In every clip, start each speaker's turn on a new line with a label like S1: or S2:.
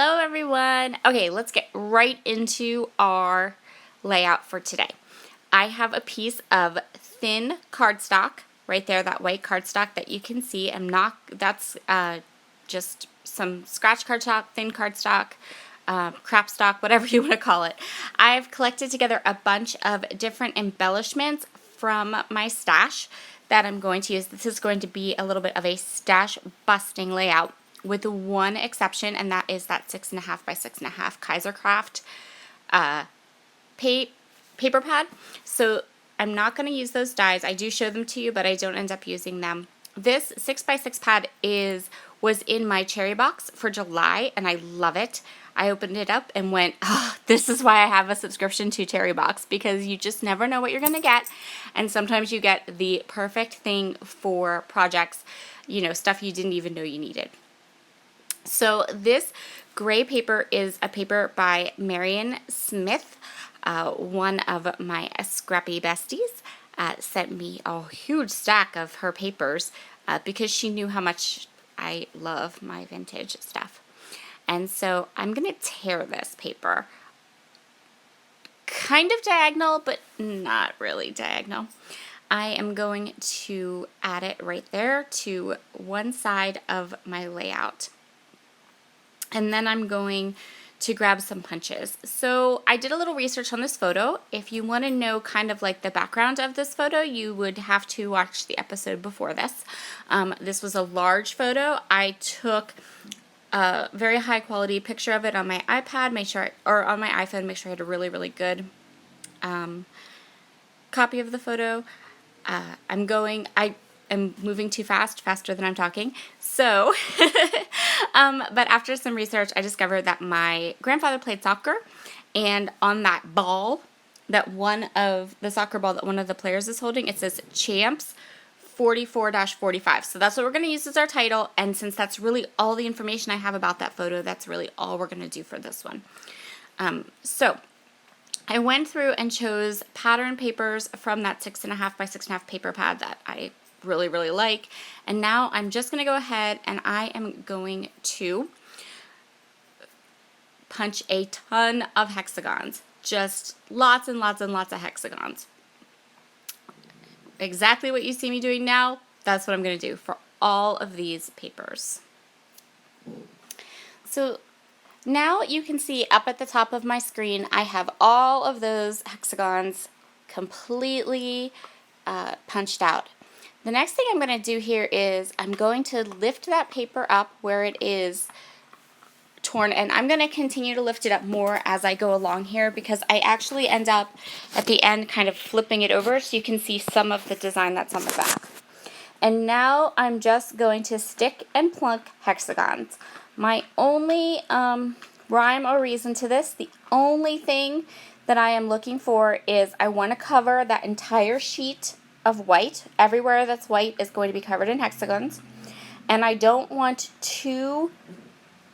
S1: Hello everyone. Okay, let's get right into our layout for today. I have a piece of thin cardstock right there, that white cardstock that you can see. That's just some scratch cardstock, thin cardstock, crap stock, whatever you want to call it. I've collected together a bunch of different embellishments from my stash that I'm going to use. This is going to be a little bit of a stash busting layout, with one exception, and that is that 6.5 by 6.5 Kaisercraft paper pad. So I'm not going to use those dies. I do show them to you, but I don't end up using them. This 6 by 6 pad was in my cherry box for July, and I love it. I opened it up and went, oh, this is why I have a subscription to Cherry Box, because you just never know what you're going to get. And sometimes you get the perfect thing for projects, stuff you didn't even know you needed. So this gray paper is a paper by Marion Smith, one of my scrappy besties. Sent me a huge stack of her papers because she knew how much I love my vintage stuff. And so I'm going to tear this paper kind of diagonal, but not really diagonal. I am going to add it right there to one side of my layout. And then I'm going to grab some punches. So I did a little research on this photo. If you want to know kind of like the background of this photo, you would have to watch the episode before this. This was a large photo. I took a very high quality picture of it on my iPad, or on my iPhone, make sure I had a really, really good copy of the photo. I am moving too fast, faster than I'm talking. So, but after some research, I discovered that my grandfather played soccer, and on that ball, the soccer ball that one of the players is holding, it says Champs 44-45. So that's what we're going to use as our title, and since that's really all the information I have about that photo, that's really all we're going to do for this one. So I went through and chose pattern papers from that 6.5 by 6.5 paper pad that I really, really like. And now I'm just going to go ahead and I am going to punch a ton of hexagons. Just lots and lots and lots of hexagons. Exactly what you see me doing now, that's what I'm going to do for all of these papers. So now you can see up at the top of my screen, I have all of those hexagons completely punched out. The next thing I'm going to do here is I'm going to lift that paper up where it is torn, and I'm going to continue to lift it up more as I go along here, because I actually end up at the end kind of flipping it over so you can see some of the design that's on the back. And now I'm just going to stick and plunk hexagons. My only rhyme or reason to this, the only thing that I am looking for is I want to cover that entire sheet of white. Everywhere that's white is going to be covered in hexagons, and I don't want two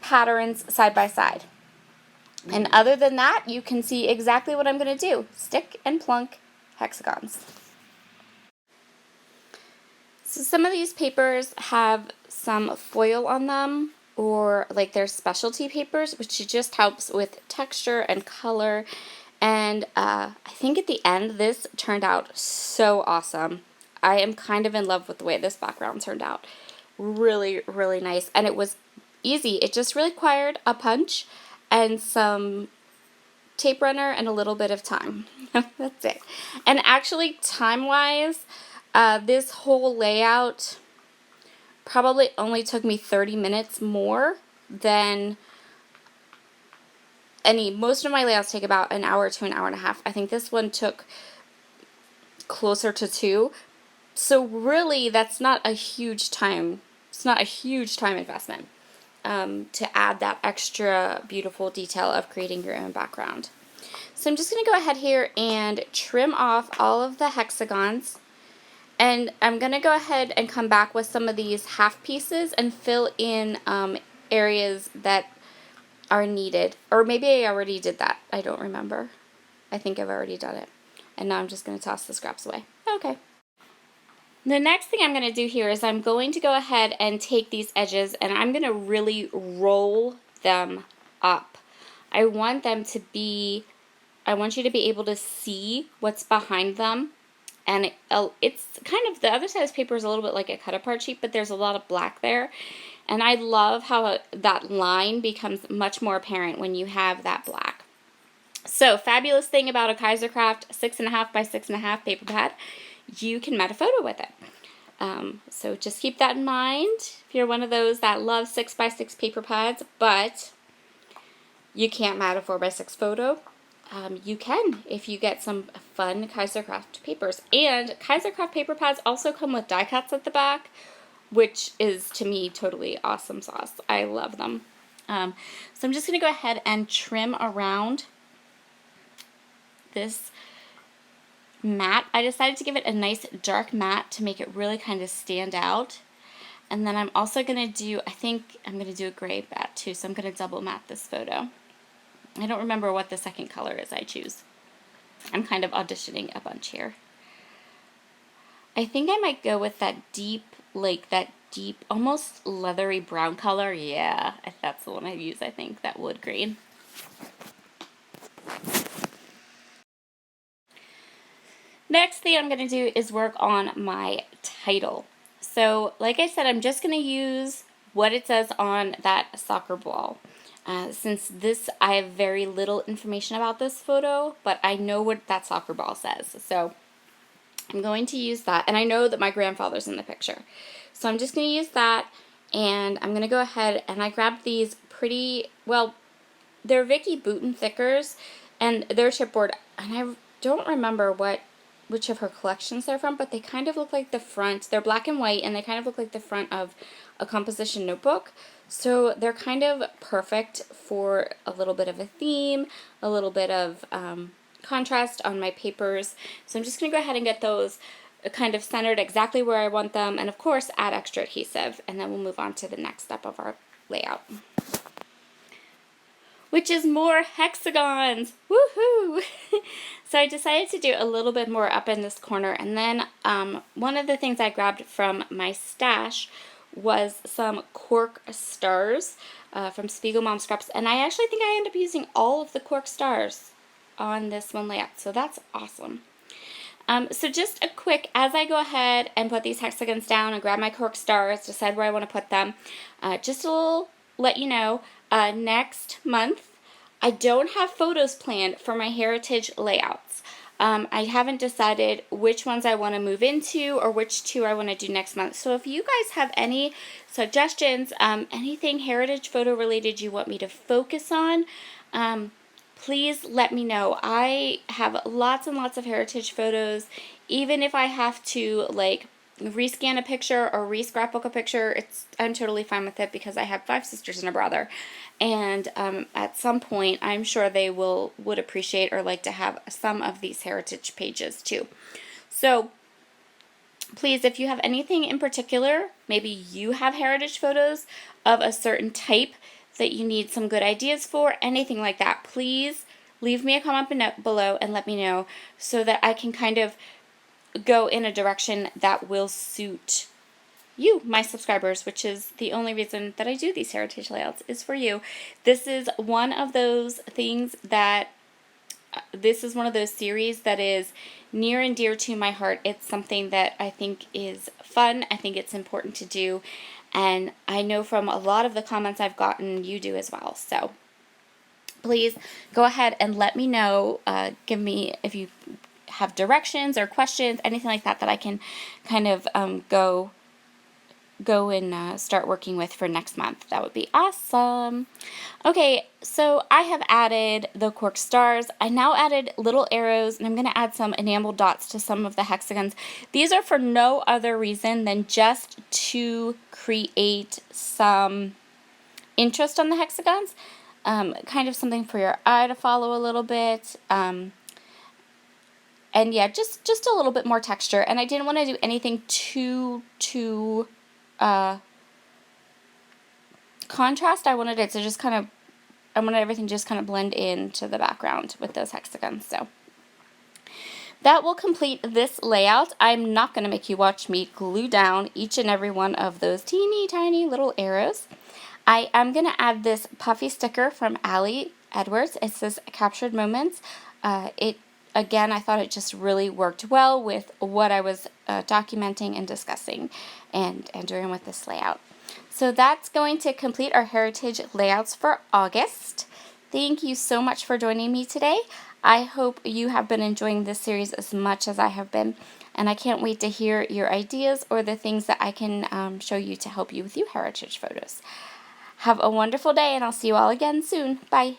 S1: patterns side by side. And other than that, you can see exactly what I'm going to do. Stick and plunk hexagons. So some of these papers have some foil on them, or like they're specialty papers, which just helps with texture and color. And I think at the end, this turned out so awesome. I am kind of in love with the way this background turned out. Really, really nice. And it was easy. It just really required a punch and some tape runner and a little bit of time. That's it. And actually, time-wise, this whole layout probably only took me 30 minutes more than most of my layouts take about an hour to an hour and a half. I think this one took closer to 2. So really, that's not a huge time. It's not a huge time investment to add that extra beautiful detail of creating your own background. So I'm just going to go ahead here and trim off all of the hexagons. And I'm going to go ahead and come back with some of these half pieces and fill in areas that are needed. Or maybe I already did that. I don't remember. I think I've already done it. And now I'm just going to toss the scraps away. Okay. The next thing I'm going to do here is I'm going to go ahead and take these edges and I'm going to really roll them up. I want you to be able to see what's behind them. And it's kind of, the other side of this paper is a little bit like a cut apart sheet, but there's a lot of black there. And I love how that line becomes much more apparent when you have that black. So, fabulous thing about a Kaisercraft 6.5 by 6.5 paper pad, you can mat a photo with it. So just keep that in mind if you're one of those that love 6 by 6 paper pads, but you can't mat a 4 by 6 photo. You can if you get some fun Kaisercraft papers. And Kaisercraft paper pads also come with die cuts at the back, which is, to me, totally awesome sauce. I love them. So I'm just going to go ahead and trim around this matte. I decided to give it a nice dark matte to make it really kind of stand out. And then I'm also going to do, I think I'm going to do a gray matte too, so I'm going to double matte this photo. I don't remember what the second color is I choose. I'm kind of auditioning a bunch here. I think I might go with that deep, almost leathery brown color. Yeah, that's the one I use, I think, that wood green. Next thing I'm going to do is work on my title. So, like I said, I'm just going to use what it says on that soccer ball. Since I have very little information about this photo, but I know what that soccer ball says. So, I'm going to use that, and I know that my grandfather's in the picture. So, I'm just going to use that, and I'm going to go ahead, and I grabbed these pretty, well, they're Vicky Bouton thickers, and they're chipboard, and I don't remember which of her collections they're from, but they kind of look like the front. They're black and white, and they kind of look like the front of a composition notebook. So they're kind of perfect for a little bit of a theme, a little bit of contrast on my papers. So I'm just going to go ahead and get those kind of centered exactly where I want them, and of course add extra adhesive, and then we'll move on to the next step of our layout, which is more hexagons. Woohoo! So I decided to do a little bit more up in this corner, and then one of the things I grabbed from my stash was some cork stars from Spiegel Mom Scraps, and I actually think I end up using all of the cork stars on this one layout, so that's awesome. So just a quick, as I go ahead and put these hexagons down and grab my cork stars, decide where I want to put them, just a little let you know, next month I don't have photos planned for my heritage layouts. I haven't decided which ones I want to move into or which two I want to do next month. So if you guys have any suggestions, anything heritage photo related you want me to focus on, please let me know. I have lots and lots of heritage photos. Even if I have to rescan a picture or re-scrapbook a picture, I'm totally fine with it because I have 5 sisters and a brother, and at some point I'm sure they would appreciate or like to have some of these heritage pages too. So please, if you have anything in particular, maybe you have heritage photos of a certain type that you need some good ideas for, anything like that, please leave me a comment below and let me know so that I can kind of go in a direction that will suit you, my subscribers, which is the only reason that I do these heritage layouts, is for you. This is one of those things that, this is one of those series that is near and dear to my heart. It's something that I think is fun. I think it's important to do, and I know from a lot of the comments I've gotten, you do as well. So please go ahead and let me know, give me, if you have directions or questions, anything like that, that I can kind of go and start working with for next month. That would be awesome. Okay, so I have added the cork stars. I now added little arrows, and I'm going to add some enamel dots to some of the hexagons. These are for no other reason than just to create some interest on the hexagons, kind of something for your eye to follow a little bit. And yeah, just a little bit more texture. And I didn't want to do anything too contrast. I wanted everything just kind of blend into the background with those hexagons. So that will complete this layout. I'm not going to make you watch me glue down each and every one of those teeny tiny little arrows. I am going to add this puffy sticker from Allie Edwards. It says Captured Moments. Again, I thought it just really worked well with what I was documenting and discussing and doing with this layout. So that's going to complete our heritage layouts for August. Thank you so much for joining me today. I hope you have been enjoying this series as much as I have been, and I can't wait to hear your ideas or the things that I can show you to help you with your heritage photos. Have a wonderful day, and I'll see you all again soon. Bye.